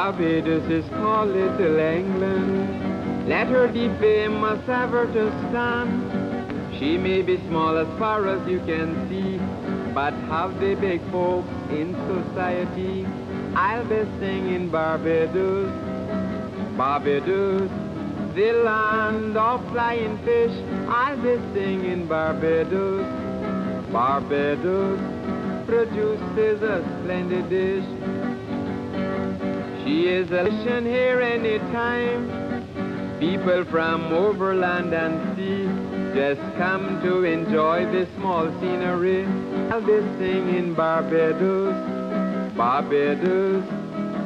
Barbados is called Little England. Let her be famous ever to stand. She may be small as far as you can see, but have the big folks in society. I'll be singing Barbados, Barbados, the land of flying fish. I'll be singing Barbados, Barbados produces a splendid dish. She is a nation here anytime. People from overland and sea just come to enjoy this small scenery. I'll be singing Barbados, Barbados,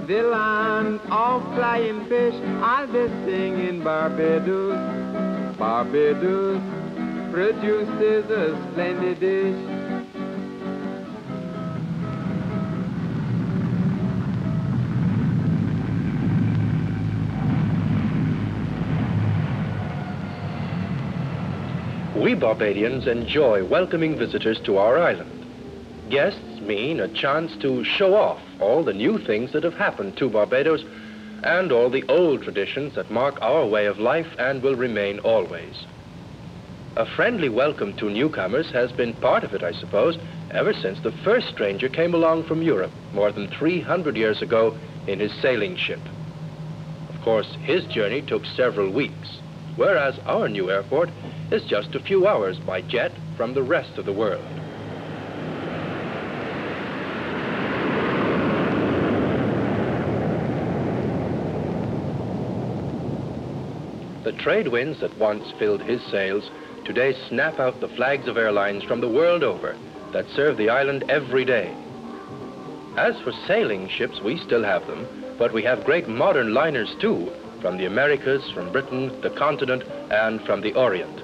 the land of flying fish. I'll be singing Barbados, Barbados produces a splendid dish. We Barbadians enjoy welcoming visitors to our island. Guests mean a chance to show off all the new things that have happened to Barbados and all the old traditions that mark our way of life and will remain always. A friendly welcome to newcomers has been part of it, I suppose, ever since the first stranger came along from Europe more than 300 years ago in his sailing ship. Of course, his journey took several weeks, whereas our new airport is just a few hours by jet from the rest of the world. The trade winds that once filled his sails today snap out the flags of airlines from the world over that serve the island every day. As for sailing ships, we still have them, but we have great modern liners too, from the Americas, from Britain, the continent, and from the Orient.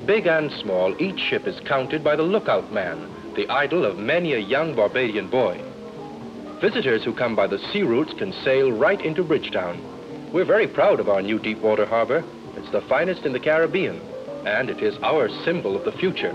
Big and small, each ship is counted by the lookout man, the idol of many a young Barbadian boy. Visitors who come by the sea routes can sail right into Bridgetown. We're very proud of our new Deep Water Harbour. It's the finest in the Caribbean, and it is our symbol of the future.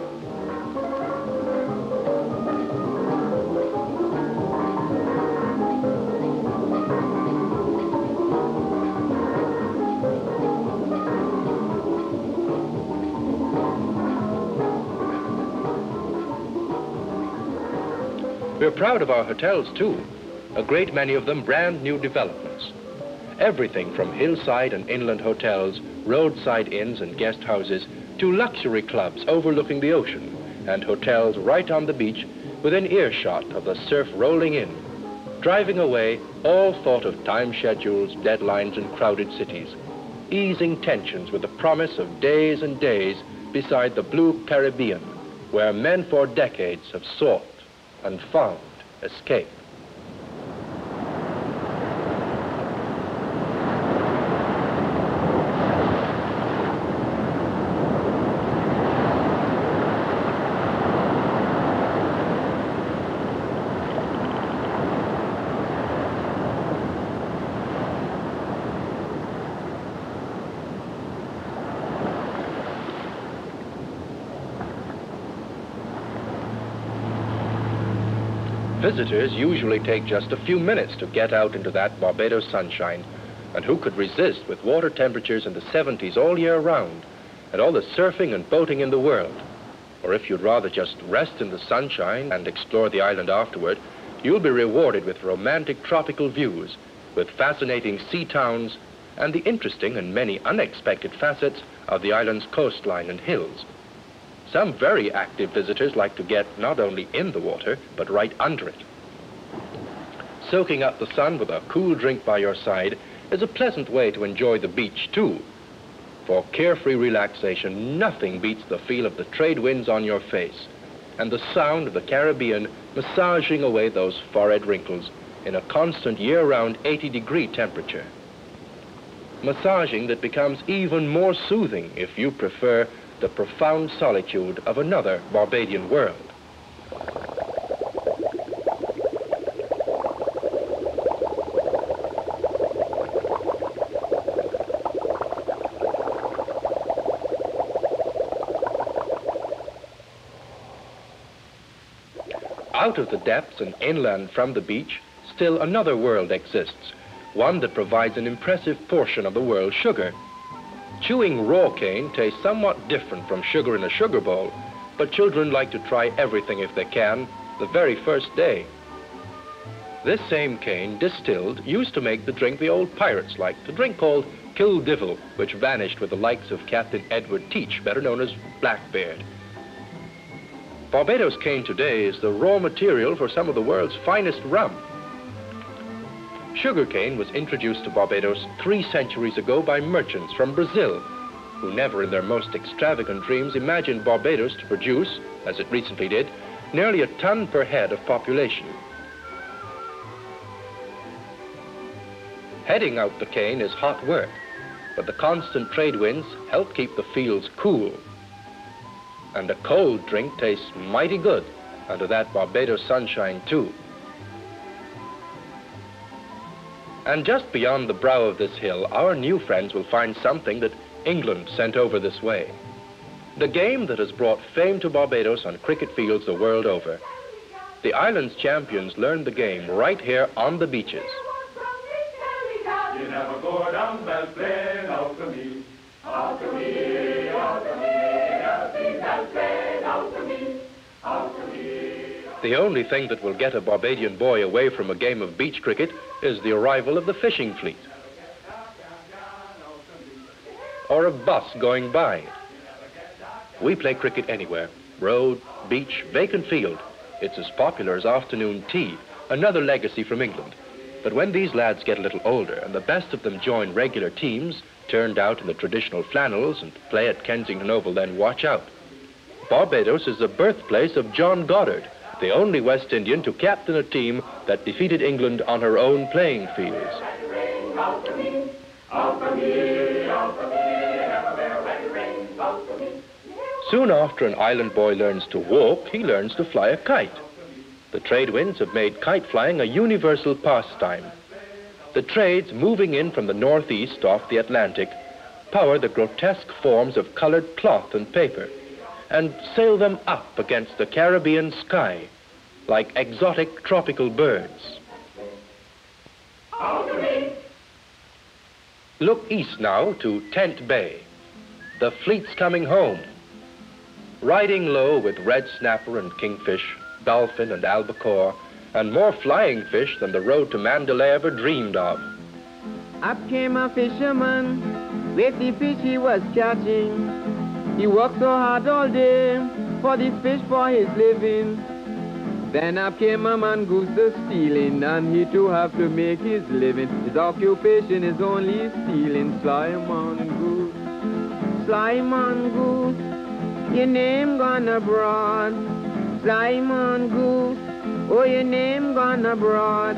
We're proud of our hotels too, a great many of them brand new developments. Everything from hillside and inland hotels, roadside inns and guest houses, to luxury clubs overlooking the ocean, and hotels right on the beach within earshot of the surf rolling in, driving away all thought of time schedules, deadlines and crowded cities, easing tensions with the promise of days and days beside the blue Caribbean, where men for decades have sought and found escape. Visitors usually take just a few minutes to get out into that Barbados sunshine, and who could resist with water temperatures in the 70s all year round and all the surfing and boating in the world? Or if you'd rather just rest in the sunshine and explore the island afterward, you'll be rewarded with romantic tropical views, with fascinating sea towns and the interesting and many unexpected facets of the island's coastline and hills. Some very active visitors like to get not only in the water, but right under it. Soaking up the sun with a cool drink by your side is a pleasant way to enjoy the beach too. For carefree relaxation, nothing beats the feel of the trade winds on your face and the sound of the Caribbean massaging away those forehead wrinkles in a constant year-round 80-degree temperature. Massaging that becomes even more soothing if you prefer the profound solitude of another Barbadian world. Out of the depths and inland from the beach, still another world exists, one that provides an impressive portion of the world's sugar. Chewing raw cane tastes somewhat different from sugar in a sugar bowl, but children like to try everything if they can, the very first day. This same cane, distilled, used to make the drink the old pirates liked, a drink called Kill Divil, which vanished with the likes of Captain Edward Teach, better known as Blackbeard. Barbados cane today is the raw material for some of the world's finest rum. Sugarcane was introduced to Barbados 3 centuries ago by merchants from Brazil, who never in their most extravagant dreams imagined Barbados to produce, as it recently did, nearly a ton per head of population. Heading out the cane is hot work, but the constant trade winds help keep the fields cool. And a cold drink tastes mighty good under that Barbados sunshine too. And just beyond the brow of this hill, our new friends will find something that England sent over this way. The game that has brought fame to Barbados on cricket fields the world over. The island's champions learned the game right here on the beaches. You never go down that plane, out to me, out to me, out to me, never see that plane, out to me, out to me. The only thing that will get a Barbadian boy away from a game of beach cricket is the arrival of the fishing fleet, or a bus going by. We play cricket anywhere, road, beach, vacant field. It's as popular as afternoon tea, another legacy from England. But when these lads get a little older and the best of them join regular teams, turned out in the traditional flannels and play at Kensington Oval, then watch out. Barbados is the birthplace of John Goddard, the only West Indian to captain a team that defeated England on her own playing fields. Soon after an island boy learns to walk, he learns to fly a kite. The trade winds have made kite flying a universal pastime. The trades moving in from the northeast off the Atlantic power the grotesque forms of colored cloth and paper and sail them up against the Caribbean sky like exotic tropical birds. Look east now to Tent Bay. The fleet's coming home. Riding low with red snapper and kingfish, dolphin and albacore, and more flying fish than the road to Mandalay ever dreamed of. Up came a fisherman with the fish he was catching. He worked so hard all day for these fish for his living. Then up came a mongoose stealing, and he too have to make his living. His occupation is only stealing. Sly mongoose, your name gone abroad. Sly mongoose, oh, your name gone abroad.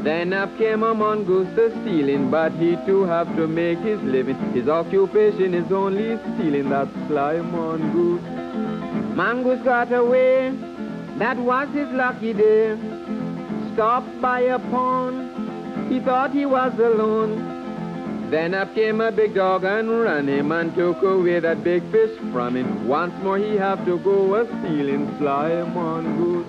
Then up came a mongoose stealing, but he too have to make his living. His occupation is only stealing. That sly mongoose. Mongoose got away, that was his lucky day. Stopped by a pond, he thought he was alone. Then up came a big dog and ran him and took away that big fish from him. Once more he have to go a-stealing. Sly mongoose.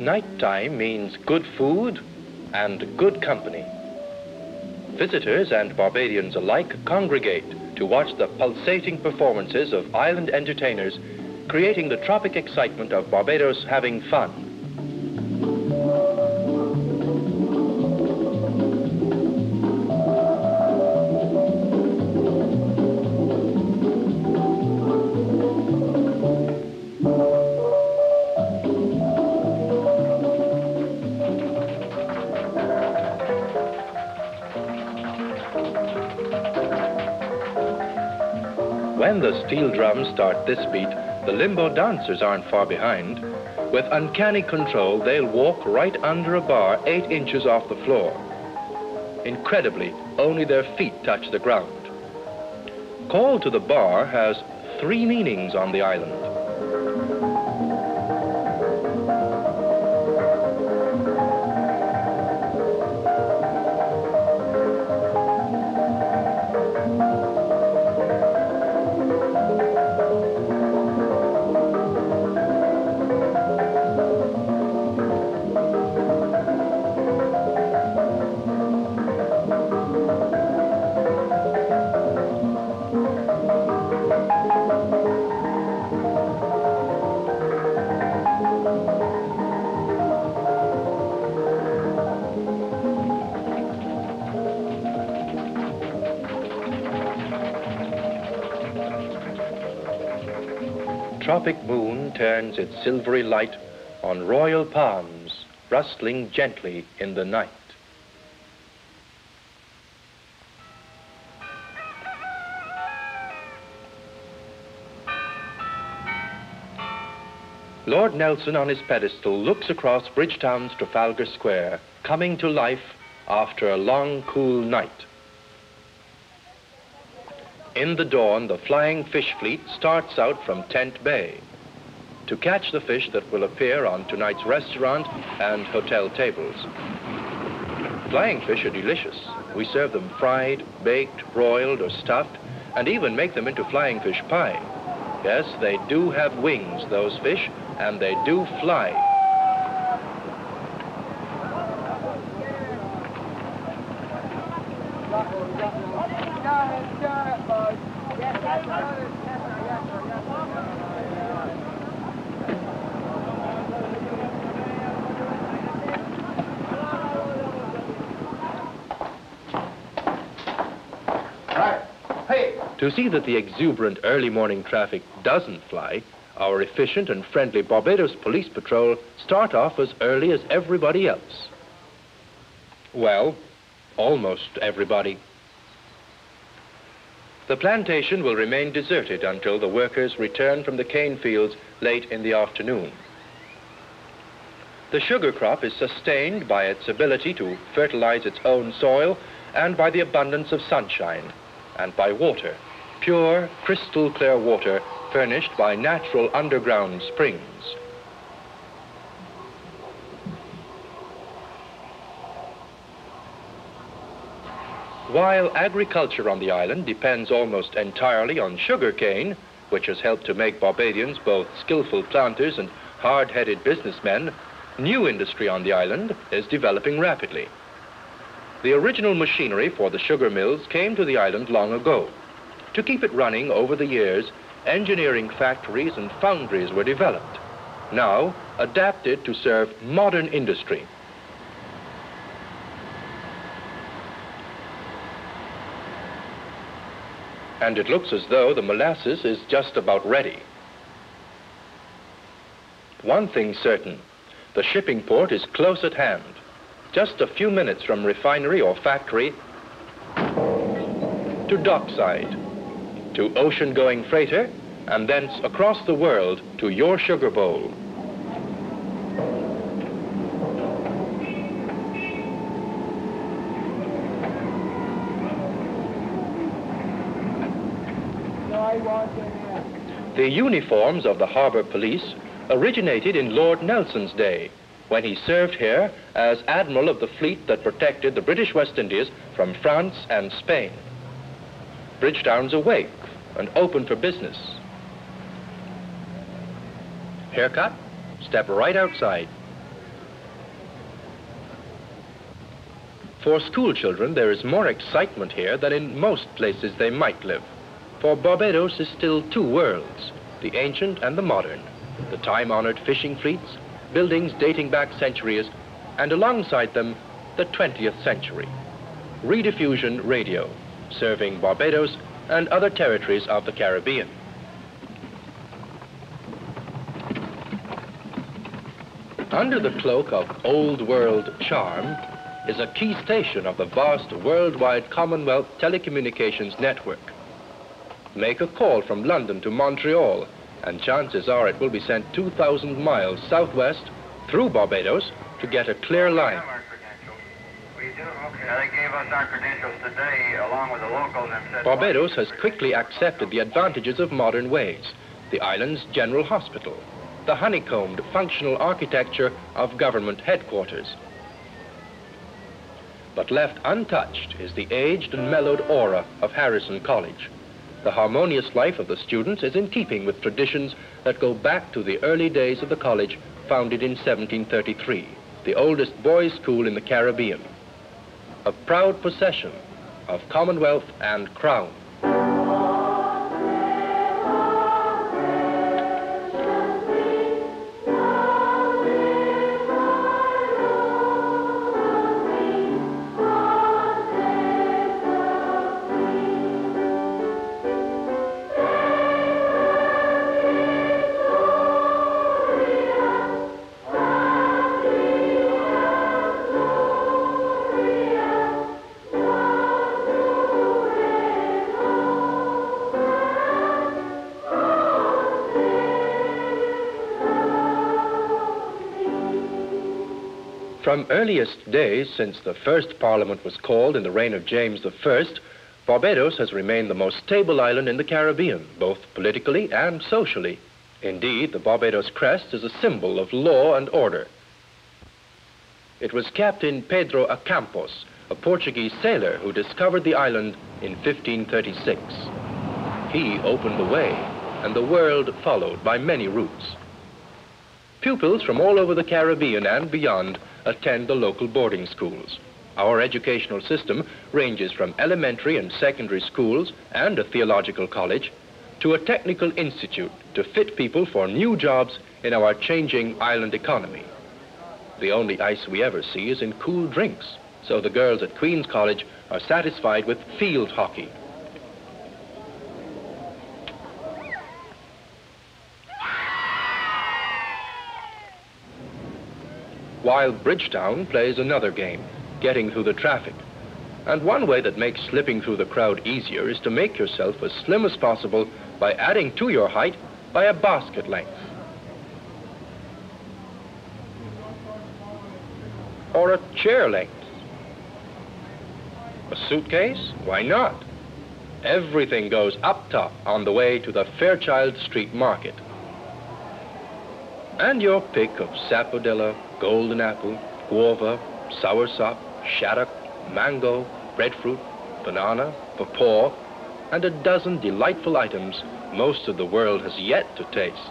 Nighttime means good food and good company. Visitors and Barbadians alike congregate to watch the pulsating performances of island entertainers, creating the tropic excitement of Barbados having fun. When the steel drums start this beat, the limbo dancers aren't far behind. With uncanny control, they'll walk right under a bar 8 inches off the floor. Incredibly, only their feet touch the ground. Call to the bar has 3 meanings on the island. Tropic moon turns its silvery light on royal palms, rustling gently in the night. Lord Nelson on his pedestal looks across Bridgetown's Trafalgar Square, coming to life after a long, cool night. In the dawn, the flying fish fleet starts out from Tent Bay to catch the fish that will appear on tonight's restaurant and hotel tables. Flying fish are delicious. We serve them fried, baked, broiled, or stuffed, and even make them into flying fish pie. Yes, they do have wings, those fish, and they do fly. To see that the exuberant early morning traffic doesn't fly, our efficient and friendly Barbados Police Patrol start off as early as everybody else. Well, almost everybody. The plantation will remain deserted until the workers return from the cane fields late in the afternoon. The sugar crop is sustained by its ability to fertilize its own soil and by the abundance of sunshine and by water. Pure, crystal clear water furnished by natural underground springs. While agriculture on the island depends almost entirely on sugarcane, which has helped to make Barbadians both skillful planters and hard-headed businessmen, new industry on the island is developing rapidly. The original machinery for the sugar mills came to the island long ago. To keep it running over the years, engineering factories and foundries were developed, now adapted to serve modern industry. And it looks as though the molasses is just about ready. One thing certain, the shipping port is close at hand, just a few minutes from refinery or factory to dockside, to ocean-going freighter, and thence across the world to your sugar bowl. The uniforms of the harbour police originated in Lord Nelson's day, when he served here as Admiral of the fleet that protected the British West Indies from France and Spain. Bridgetown's awake and open for business. Haircut? Step right outside. For school children, there is more excitement here than in most places they might live. For Barbados is still two worlds, the ancient and the modern, the time-honored fishing fleets, buildings dating back centuries, and alongside them, the 20th century. Rediffusion Radio, serving Barbados and other territories of the Caribbean. Under the cloak of old world charm is a key station of the vast worldwide Commonwealth telecommunications network. Make a call from London to Montreal, and chances are it will be sent 2,000 miles southwest through Barbados to get a clear line. We do? Okay. They gave us our credentials today along with the locals and said... Barbados has quickly accepted the advantages of modern ways. The island's general hospital, the honeycombed functional architecture of government headquarters. But left untouched is the aged and mellowed aura of Harrison College. The harmonious life of the students is in keeping with traditions that go back to the early days of the college, founded in 1733, the oldest boys' school in the Caribbean. A proud possession of Commonwealth and Crown. From earliest days, since the first Parliament was called in the reign of James I, Barbados has remained the most stable island in the Caribbean, both politically and socially. Indeed, the Barbados crest is a symbol of law and order. It was Captain Pedro Acampos, a Portuguese sailor who discovered the island in 1536. He opened the way, and the world followed by many routes. Pupils from all over the Caribbean and beyond attend the local boarding schools. Our educational system ranges from elementary and secondary schools and a theological college to a technical institute to fit people for new jobs in our changing island economy. The only ice we ever see is in cool drinks, so the girls at Queen's College are satisfied with field hockey. While Bridgetown plays another game, getting through the traffic. And one way that makes slipping through the crowd easier is to make yourself as slim as possible by adding to your height by a basket length. Or a chair length. A suitcase? Why not? Everything goes up top on the way to the Fairchild Street Market. And your pick of sapodilla, golden apple, guava, soursop, shaddock, mango, breadfruit, banana, papaw, and a dozen delightful items most of the world has yet to taste.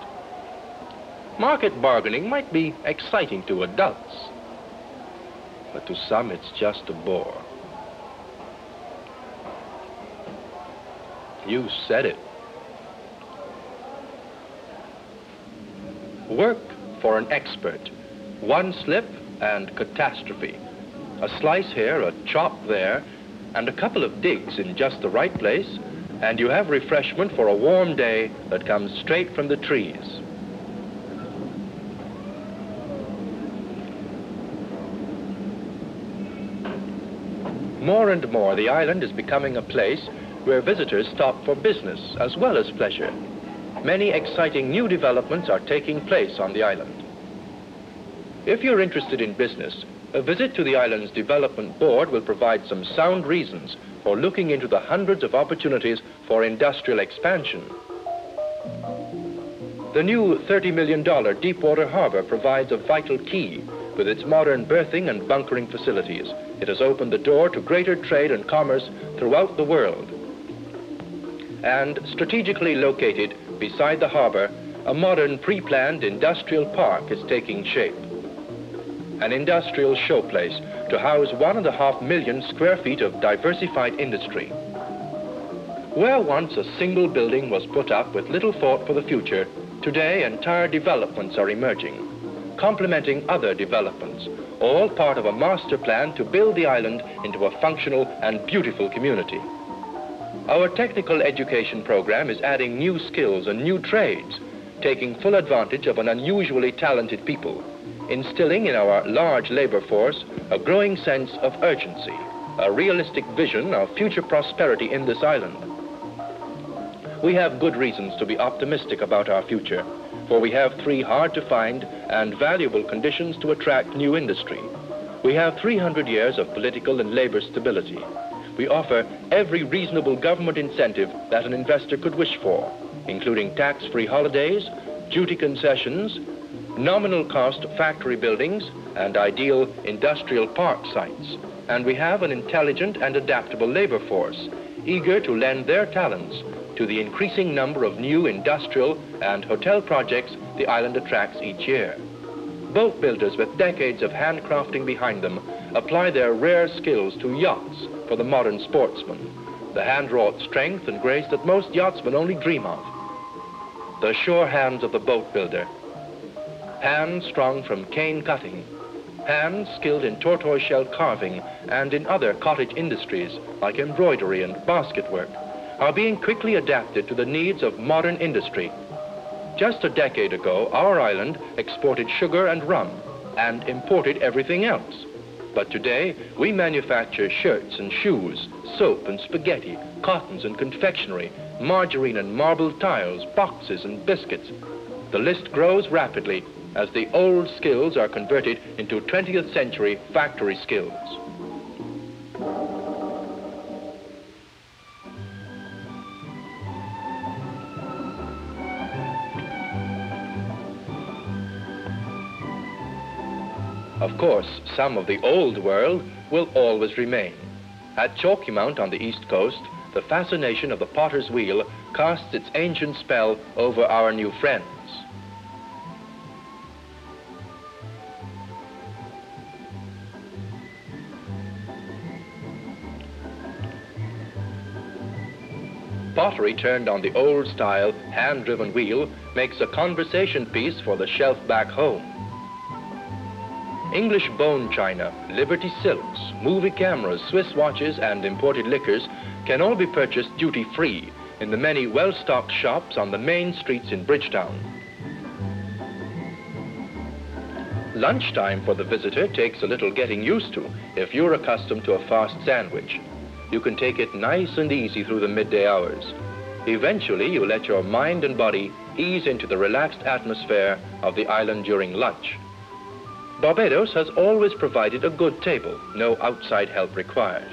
Market bargaining might be exciting to adults, but to some it's just a bore. You said it. Work for an expert. One slip and catastrophe. A slice here, a chop there, and a couple of digs in just the right place, and you have refreshment for a warm day that comes straight from the trees. More and more, the island is becoming a place where visitors stop for business as well as pleasure. Many exciting new developments are taking place on the island. If you're interested in business, a visit to the island's Development Board will provide some sound reasons for looking into the hundreds of opportunities for industrial expansion. The new $30 million Deep Water Harbour provides a vital key. With its modern berthing and bunkering facilities, it has opened the door to greater trade and commerce throughout the world. And strategically located beside the harbour, a modern pre-planned industrial park is taking shape. An industrial showplace to house 1.5 million square feet of diversified industry. Where once a single building was put up with little thought for the future, today entire developments are emerging, complementing other developments, all part of a master plan to build the island into a functional and beautiful community. Our technical education program is adding new skills and new trades, taking full advantage of an unusually talented people, instilling in our large labor force a growing sense of urgency, a realistic vision of future prosperity in this island. we have good reasons to be optimistic about our future, for we have 3 hard-to-find and valuable conditions to attract new industry. We have 300 years of political and labor stability. We offer every reasonable government incentive that an investor could wish for, including tax-free holidays, duty concessions, nominal cost factory buildings, and ideal industrial park sites. And we have an intelligent and adaptable labor force, eager to lend their talents to the increasing number of new industrial and hotel projects the island attracts each year. Boat builders with decades of handcrafting behind them apply their rare skills to yachts for the modern sportsman, the hand-wrought strength and grace that most yachtsmen only dream of. The sure hands of the boat builder, hands strong from cane cutting, hands skilled in tortoise-shell carving and in other cottage industries like embroidery and basket work, are being quickly adapted to the needs of modern industry. Just a decade ago, our island exported sugar and rum and imported everything else. But today, we manufacture shirts and shoes, soap and spaghetti, cottons and confectionery, margarine and marble tiles, boxes and biscuits. The list grows rapidly as the old skills are converted into 20th century factory skills. Of course, some of the old world will always remain. At Chalky Mount on the east coast, the fascination of the potter's wheel casts its ancient spell over our new friends. Pottery turned on the old-style, hand-driven wheel makes a conversation piece for the shelf back home. English bone china, Liberty silks, movie cameras, Swiss watches, and imported liquors can all be purchased duty-free in the many well-stocked shops on the main streets in Bridgetown. Lunchtime for the visitor takes a little getting used to if you're accustomed to a fast sandwich. You can take it nice and easy through the midday hours. Eventually, you let your mind and body ease into the relaxed atmosphere of the island during lunch. Barbados has always provided a good table, no outside help required.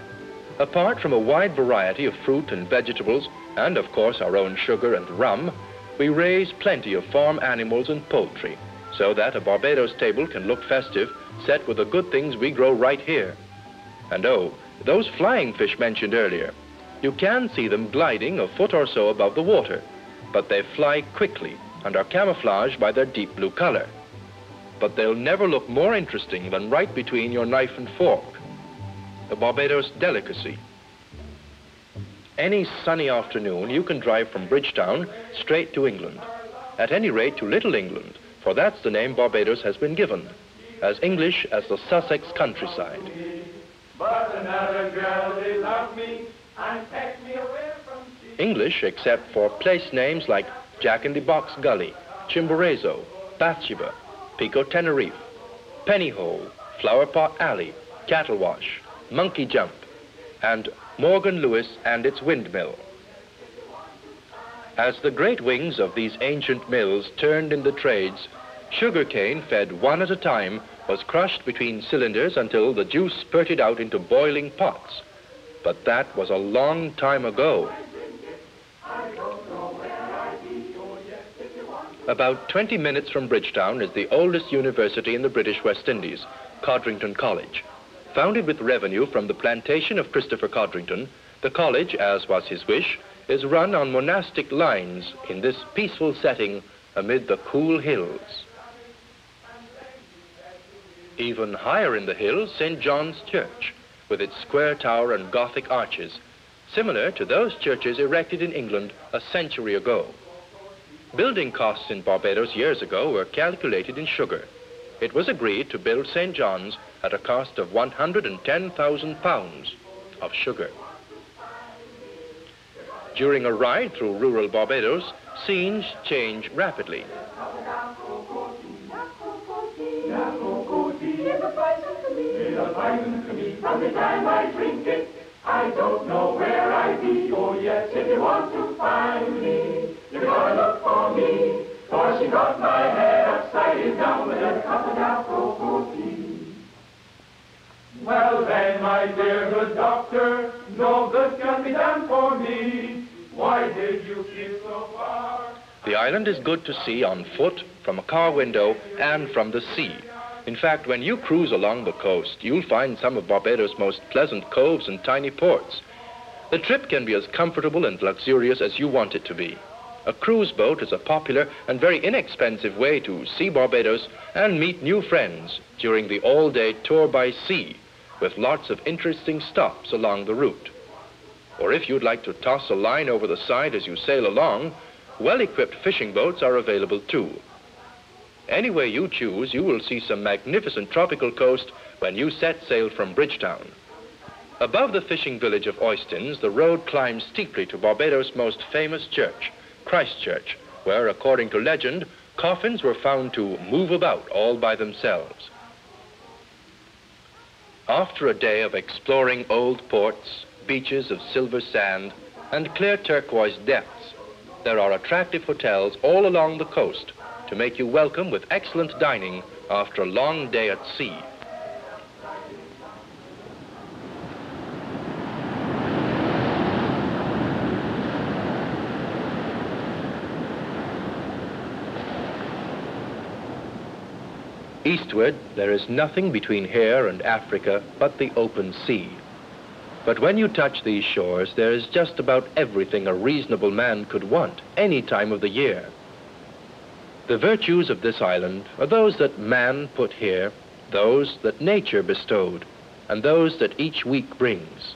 Apart from a wide variety of fruit and vegetables, and of course our own sugar and rum, we raise plenty of farm animals and poultry, so that a Barbados table can look festive, set with the good things we grow right here. And oh, those flying fish mentioned earlier, you can see them gliding a foot or so above the water, but they fly quickly and are camouflaged by their deep blue color. But they'll never look more interesting than right between your knife and fork. A Barbados delicacy. Any sunny afternoon, you can drive from Bridgetown straight to England. At any rate, to Little England, for that's the name Barbados has been given, as English as the Sussex countryside. But another girl, they love me and take me away from sea. English except for place names like Jack-in-the-Box Gully, Chimborazo, Bathsheba, Pico Tenerife, Pennyhole, Flower Pot Alley, Cattle Wash, Monkey Jump, and Morgan Lewis and its windmill. As the great wings of these ancient mills turned in the trades, sugarcane fed one at a time was crushed between cylinders until the juice spurted out into boiling pots. But that was a long time ago. About 20 minutes from Bridgetown is the oldest university in the British West Indies, Codrington College. Founded with revenue from the plantation of Christopher Codrington, the college, as was his wish, is run on monastic lines in this peaceful setting amid the cool hills. Even higher in the hills, St. John's Church, with its square tower and Gothic arches, similar to those churches erected in England a century ago. Building costs in Barbados years ago were calculated in sugar. It was agreed to build St. John's at a cost of £110,000 of sugar. During a ride through rural Barbados, scenes change rapidly. From the time I drink it, I don't know where I be. Oh yes, if you want to find me, you gotta look for me. For she got my head upside down with a cup of apple tea. Well then, my dear good doctor, no good can be done for me. Why did you keep so far? The island is good to see on foot, from a car window, and from the sea. In fact, when you cruise along the coast, you'll find some of Barbados' most pleasant coves and tiny ports. The trip can be as comfortable and luxurious as you want it to be. A cruise boat is a popular and very inexpensive way to see Barbados and meet new friends during the all-day tour by sea, with lots of interesting stops along the route. Or if you'd like to toss a line over the side as you sail along, well-equipped fishing boats are available too. Any way you choose, you will see some magnificent tropical coast when you set sail from Bridgetown. Above the fishing village of Oistins, the road climbs steeply to Barbados' most famous church, Christ Church, where, according to legend, coffins were found to move about all by themselves. After a day of exploring old ports, beaches of silver sand, and clear turquoise depths, there are attractive hotels all along the coast to make you welcome with excellent dining after a long day at sea. Eastward, there is nothing between here and Africa but the open sea. But when you touch these shores, there is just about everything a reasonable man could want any time of the year. The virtues of this island are those that man put here, those that nature bestowed, and those that each week brings.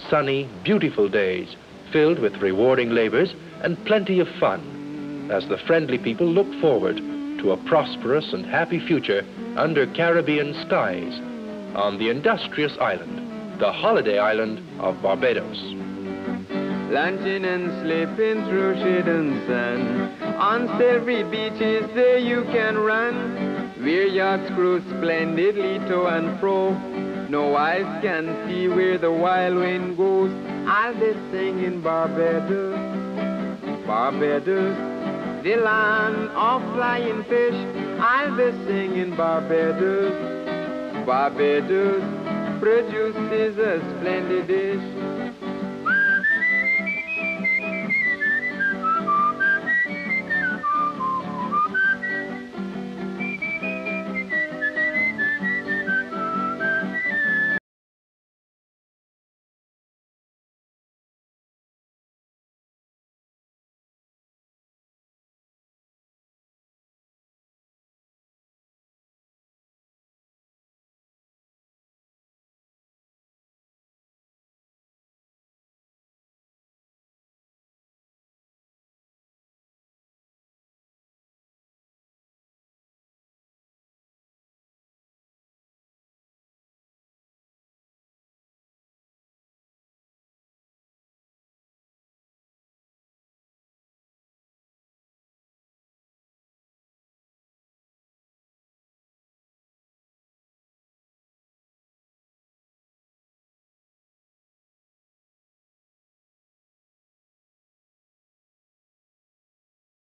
Sunny, beautiful days, filled with rewarding labors and plenty of fun, as the friendly people look forward to a prosperous and happy future under Caribbean skies on the industrious island, the holiday island of Barbados. Lunching and sleeping through shade and sun. On silvery beaches there you can run, where yachts cruise splendidly to and fro. No eyes can see where the wild wind goes. As they sing in Barbados, Barbados, the land of flying fish. As they sing in Barbados, Barbados produces a splendid dish.